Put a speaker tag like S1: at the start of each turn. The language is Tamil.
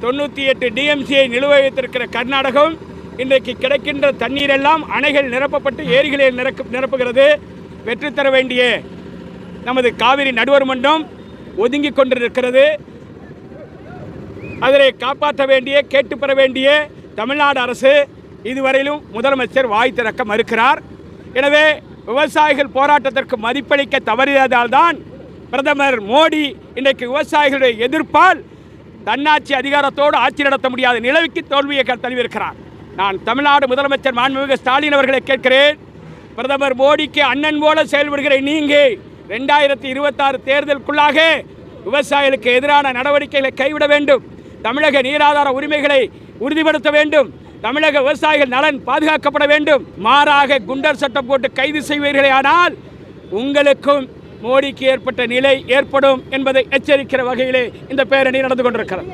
S1: 98 டிஎம்சியை நிலுவை வைத்திருக்கிற கர்நாடகம் இன்றைக்கு கிடைக்கின்ற தண்ணீர் எல்லாம் அணைகள் நிரப்பப்பட்டு ஏரிகளில் நிரப்புகிறது. பெற்றுத்தர வேண்டிய நமது காவிரி நடுவர் மன்றம் ஒதுங்கி கொண்டிருக்கிறது. அதனை காப்பாற்ற வேண்டிய கேட்டு பெற வேண்டிய தமிழ்நாடு அரசு இதுவரையிலும் முதலமைச்சர் வாய் திறக்க மறுக்கிறார். எனவே விவசாயிகள் போராட்டத்திற்கு மதிப்பளிக்க தவறியதால் தான் பிரதமர் மோடி இன்றைக்கு விவசாயிகளுடைய எதிர்ப்பால் தன்னாட்சி அதிகாரத்தோடு ஆட்சி நடத்த முடியாத நிலைக்கு தோல்வியை தழுவியிருக்கிறார். நான் தமிழ்நாடு முதலமைச்சர் மாண்புமிகு ஸ்டாலின் அவர்களை கேட்கிறேன். பிரதமர் மோடிக்கு அண்ணன் போல செயல்படுகிற நீங்கள் 2026 தேர்தலுக்குள்ளாக விவசாயிகளுக்கு எதிரான நடவடிக்கைகளை கைவிட வேண்டும். தமிழக நீராதார உரிமைகளை உறுதிப்படுத்த வேண்டும். தமிழக விவசாயிகள் நலன் பாதுகாக்கப்பட வேண்டும். மாறாக குண்டர் சட்டம் போட்டு கைது செய்வீர்களே ஆனால் உங்களுக்கும் மோடிக்கு ஏற்பட்ட நிலை ஏற்படும் என்பதை எச்சரிக்கிற வகையிலே இந்த பேரணி நடந்து கொண்டிருக்கிறது.